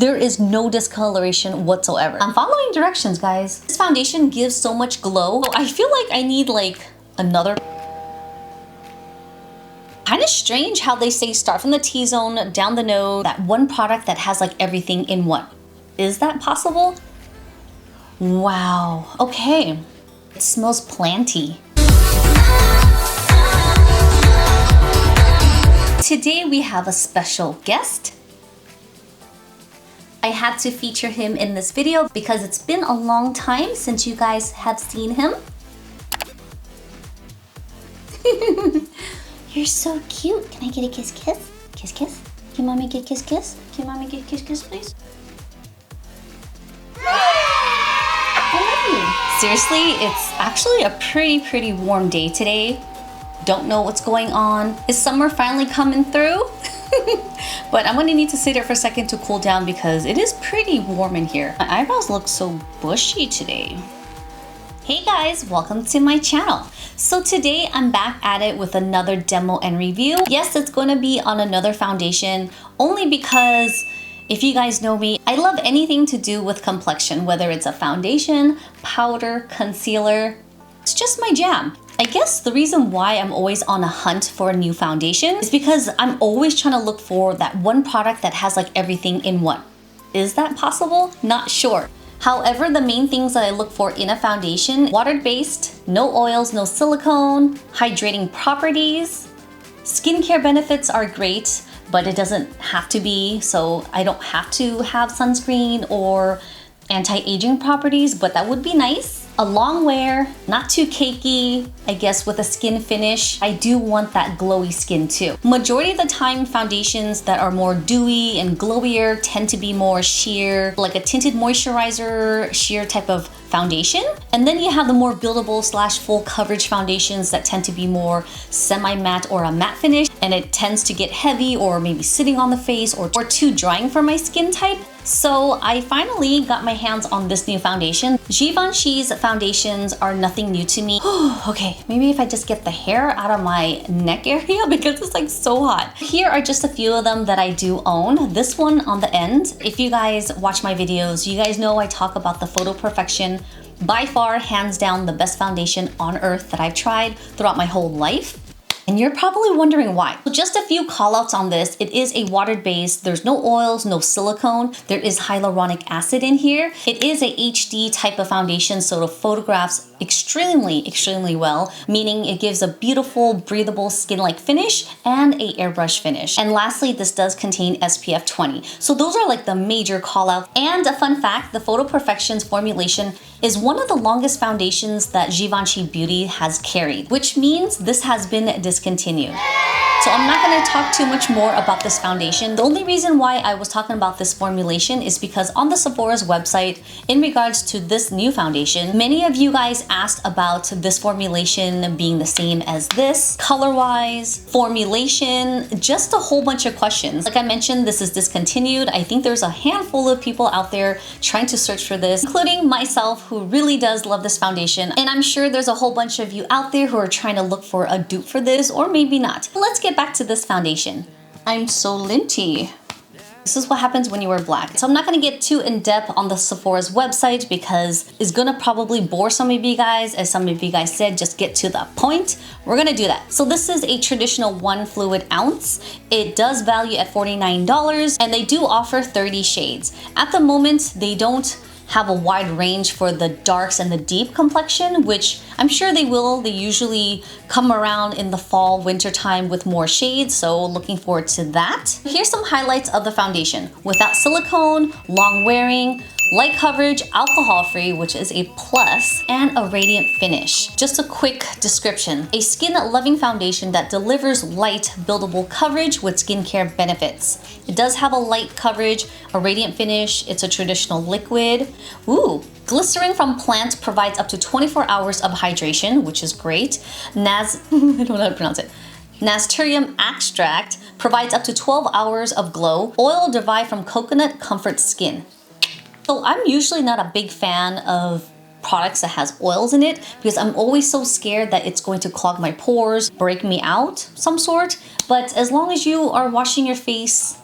There is no discoloration whatsoever. I'm following directions, guys. This foundation gives so much glow. I feel like I need like another. Kind of strange how they say start from the T-zone, down the nose, that one product that has like everything in one. Is that possible? Wow, okay. It smells planty. Today we have a special guest. I had to feature him in this video because it's been a long time since you guys have seen him. You're so cute. Can I get a kiss kiss? Kiss kiss? Can mommy get kiss kiss? Can mommy get kiss kiss, please? I love you. Seriously, it's actually a pretty warm day today. Don't know what's going on. Is summer finally coming through? But I'm gonna need to sit there for a second to cool down because it is pretty warm in here. My eyebrows look so bushy today. Hey guys, welcome to my channel. So today I'm back at it with another demo and review. Yes, it's gonna be on another foundation only because if you guys know me, I love anything to do with complexion, whether it's a foundation, powder, concealer. It's just my jam. I guess the reason why I'm always on a hunt for a new foundation is because I'm always trying to look for that one product that has like everything in one. Is that possible? Not sure. However, the main things that I look for in a foundation: water-based, no oils, no silicone, hydrating properties. Skincare benefits are great, but it doesn't have to be, so I don't have to have sunscreen or anti-aging properties, but that would be nice. A long wear, not too cakey, I guess with a skin finish. I do want that glowy skin too. Majority of the time, foundations that are more dewy and glowier tend to be more sheer, like a tinted moisturizer, sheer type of foundation. And then you have the more buildable / full coverage foundations that tend to be more semi-matte or a matte finish, and it tends to get heavy or maybe sitting on the face or too drying for my skin type. So I finally got my hands on this new foundation. Givenchy's foundations are nothing new to me. Okay, maybe if I just get the hair out of my neck area because it's like so hot. Here are just a few of them that I do own. This one on the end. If you guys watch my videos, you guys know I talk about the Photo Perfection. By far, hands down, the best foundation on earth that I've tried throughout my whole life. And you're probably wondering why. So just a few callouts on this. It is a water-based. There's no oils, no silicone. There is hyaluronic acid in here. It is a HD type of foundation, so it photographs extremely well, meaning it gives a beautiful, breathable skin-like finish and a airbrush finish. And lastly, this does contain SPF 20. So those are like the major callouts. And a fun fact, the Photo Perfection's formulation is one of the longest foundations that Givenchy Beauty has carried, which means this has been discontinued. So I'm not going to talk too much more about this foundation. The only reason why I was talking about this formulation is because on the Sephora's website, in regards to this new foundation, many of you guys asked about this formulation being the same as this, color-wise, formulation, just a whole bunch of questions. Like I mentioned, this is discontinued. I think there's a handful of people out there trying to search for this, including myself, who really does love this foundation. And I'm sure there's a whole bunch of you out there who are trying to look for a dupe for this, or maybe not. Let's get back to this foundation. I'm so linty. This is what happens when you wear black. So I'm not gonna get too in-depth on the Sephora's website because it's gonna probably bore some of you guys. As some of you guys said, just get to the point. We're gonna do that. So this is a traditional 1 fluid ounce. It does value at $49 and they do offer 30 shades. At the moment, they don't have a wide range for the darks and the deep complexion, which I'm sure they will. They usually come around in the fall, winter time with more shades, so looking forward to that. Here's some highlights of the foundation. Without silicone, long wearing, light coverage, alcohol-free, which is a plus, and a radiant finish. Just a quick description. A skin-loving foundation that delivers light, buildable coverage with skincare benefits. It does have a light coverage, a radiant finish. It's a traditional liquid. Ooh, glycerin from plants provides up to 24 hours of hydration, which is great. I don't know how to pronounce it. Nasturtium extract provides up to 12 hours of glow. Oil derived from coconut comforts skin. So I'm usually not a big fan of products that has oils in it because I'm always so scared that it's going to clog my pores, break me out some sort. But as long as you are washing your face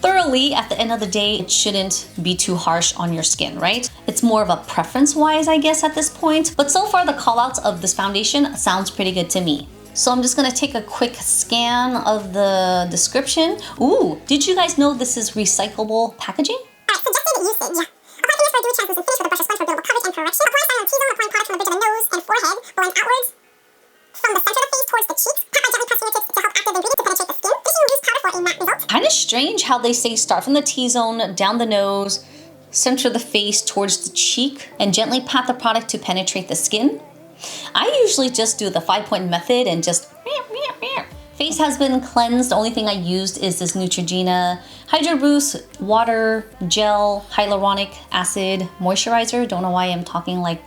thoroughly, at the end of the day, it shouldn't be too harsh on your skin, right? It's more of a preference-wise, I guess, at this point. But so far, the callouts of this foundation sounds pretty good to me. So I'm just gonna take a quick scan of the description. Ooh, did you guys know this is recyclable packaging? Suggested usage. Apply this for a dewy translucent finish with a brush of sponge for buildable coverage and correction. Apply style on T-zone, applying product from the bridge of the nose and forehead, blowing outwards from the center of the face towards the cheeks. Pat by gently press fingertips to help active ingredients to penetrate the skin. Finishing use powder for a matte result. Kind of strange how they say start from the T-zone, down the nose, center the face towards the cheek, and gently pat the product to penetrate the skin. I usually just do the 5-point method and just Face has been cleansed. The only thing I used is this Neutrogena Hydro Boost Water Gel Hyaluronic Acid Moisturizer. Don't know why I'm talking like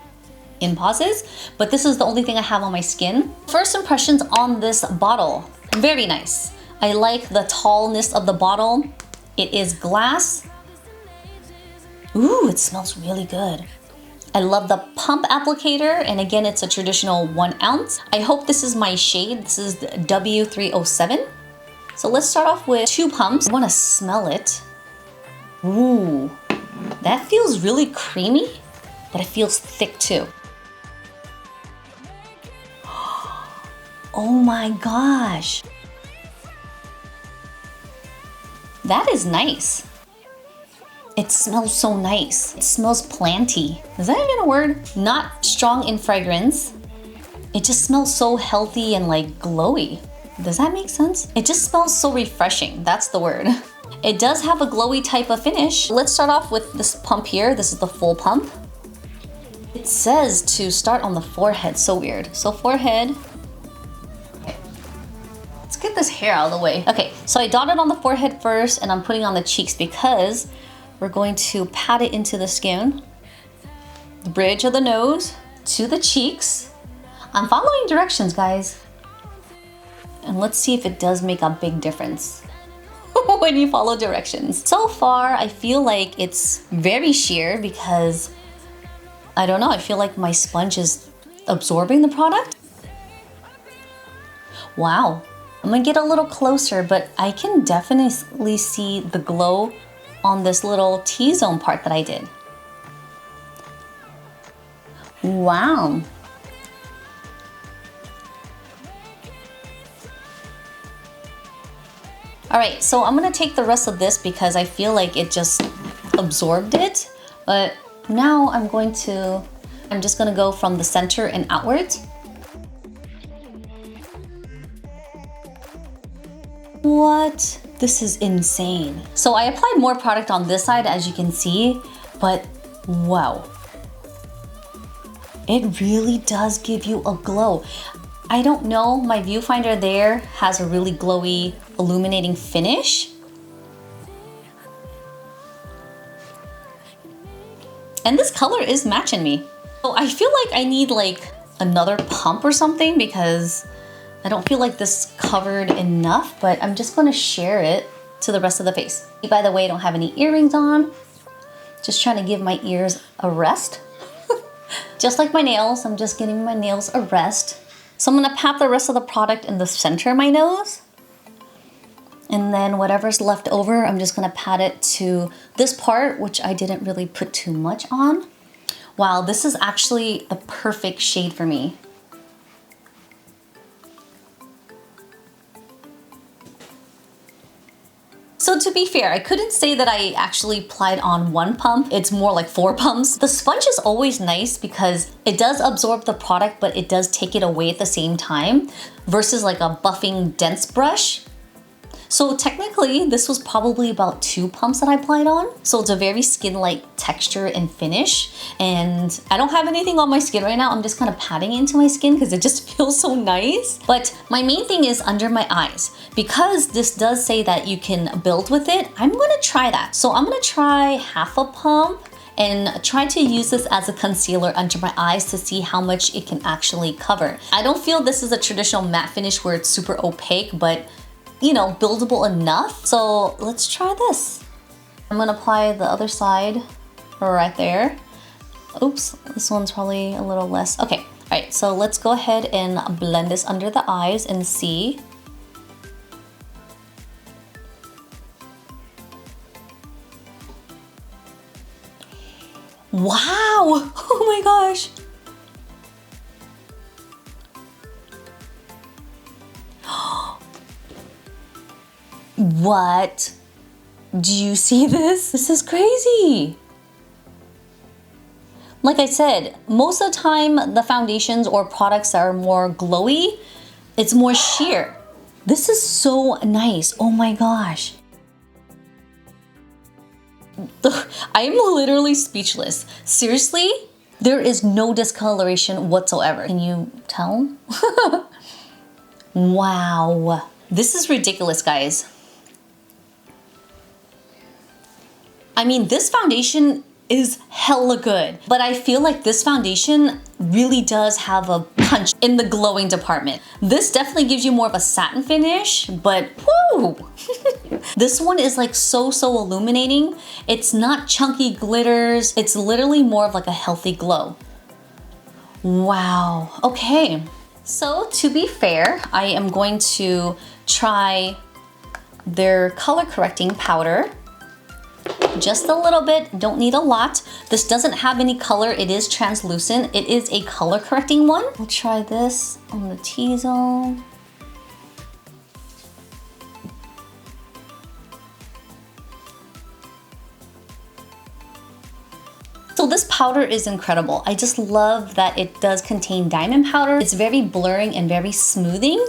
in pauses, but this is the only thing I have on my skin. First impressions on this bottle, very nice. I like the tallness of the bottle. It is glass. Ooh, it smells really good. I love the pump applicator, and again, it's a traditional 1 ounce. I hope this is my shade. This is W307. So let's start off with 2 pumps. I wanna smell it. Ooh, that feels really creamy, but it feels thick too. Oh my gosh. That is nice. It smells so nice. It smells planty. Is that even a word? Not strong in fragrance. It just smells so healthy and like glowy. Does that make sense? It just smells so refreshing. That's the word. It does have a glowy type of finish. Let's start off with this pump here. This is the full pump. It says to start on the forehead. So weird. So forehead. Okay. Let's get this hair out of the way. Okay, so I dotted on the forehead first, and I'm putting on the cheeks because we're going to pat it into the skin. The bridge of the nose to the cheeks. I'm following directions, guys. And let's see if it does make a big difference when you follow directions. So far, I feel like it's very sheer because, I don't know, I feel like my sponge is absorbing the product. Wow. I'm gonna get a little closer, but I can definitely see the glow on this little T-zone part that I did. Wow. All right, so I'm gonna take the rest of this because I feel like it just absorbed it. But now I'm just gonna go from the center and outwards. What? This is insane. So I applied more product on this side, as you can see, but wow. It really does give you a glow. I don't know, my viewfinder there has a really glowy, illuminating finish. And this color is matching me. So I feel like I need like another pump or something because I don't feel like this covered enough, but I'm just gonna share it to the rest of the face. By the way, I don't have any earrings on. Just trying to give my ears a rest. Just like my nails, I'm just giving my nails a rest. So I'm gonna pat the rest of the product in the center of my nose. And then whatever's left over, I'm just gonna pat it to this part, which I didn't really put too much on. Wow, this is actually the perfect shade for me. So to be fair, I couldn't say that I actually applied on 1 pump. It's more like 4 pumps. The sponge is always nice because it does absorb the product, but it does take it away at the same time versus like a buffing dense brush. So technically, this was probably about 2 pumps that I applied on. So it's a very skin-like texture and finish. And I don't have anything on my skin right now. I'm just kind of patting into my skin because it just feels so nice. But my main thing is under my eyes. Because this does say that you can build with it, I'm gonna try that. So I'm gonna try half a pump and try to use this as a concealer under my eyes to see how much it can actually cover. I don't feel this is a traditional matte finish where it's super opaque, but you know, buildable enough. So let's try this. I'm gonna apply the other side right there. Oops, this one's probably a little less. Okay, all right, so let's go ahead and blend this under the eyes and see. Wow, oh my gosh. What? Do you see this? This is crazy. Like I said, most of the time, the foundations or products that are more glowy, it's more sheer. This is so nice. Oh my gosh. I am literally speechless. Seriously, there is no discoloration whatsoever. Can you tell? Wow. This is ridiculous, guys. I mean, this foundation is hella good, but I feel like this foundation really does have a punch in the glowing department. This definitely gives you more of a satin finish, but whoo! This one is like so illuminating. It's not chunky glitters. It's literally more of like a healthy glow. Wow, okay. So to be fair, I am going to try their color correcting powder. Just a little bit, don't need a lot. This doesn't have any color, it is translucent. It is a color correcting one. I'll try this on the T-zone. So this powder is incredible. I just love that it does contain diamond powder. It's very blurring and very smoothing.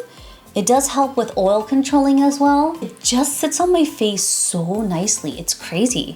It does help with oil controlling as well. It just sits on my face so nicely. It's crazy.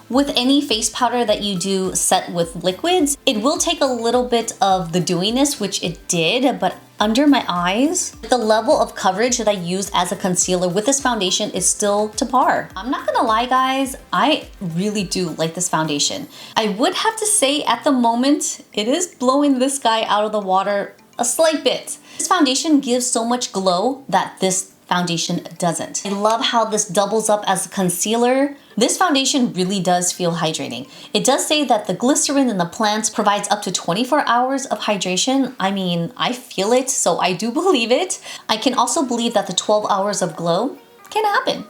With any face powder that you do set with liquids, it will take a little bit of the dewiness, which it did, but under my eyes, the level of coverage that I used as a concealer with this foundation is still to par. I'm not gonna lie, guys, I really do like this foundation. I would have to say at the moment, it is blowing this guy out of the water a slight bit. This foundation gives so much glow that this foundation doesn't. I love how this doubles up as a concealer. This foundation really does feel hydrating. It does say that the glycerin in the plants provides up to 24 hours of hydration. I mean, I feel it, so I do believe it. I can also believe that the 12 hours of glow can happen.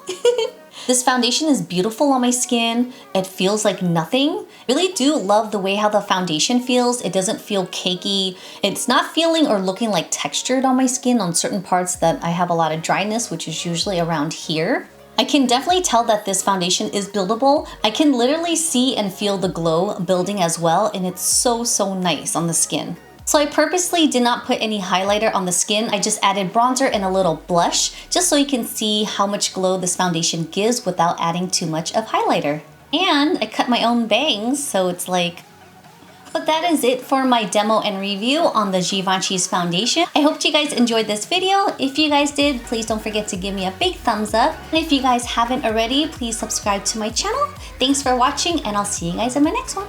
This foundation is beautiful on my skin. It feels like nothing. Really do love the way how the foundation feels. It doesn't feel cakey. It's not feeling or looking like textured on my skin on certain parts that I have a lot of dryness, which is usually around here. I can definitely tell that this foundation is buildable. I can literally see and feel the glow building as well, and it's so nice on the skin. So I purposely did not put any highlighter on the skin. I just added bronzer and a little blush, just so you can see how much glow this foundation gives without adding too much of highlighter. And I cut my own bangs, so it's like... But that is it for my demo and review on the Givenchy's foundation. I hope you guys enjoyed this video. If you guys did, please don't forget to give me a big thumbs up. And if you guys haven't already, please subscribe to my channel. Thanks for watching, and I'll see you guys in my next one.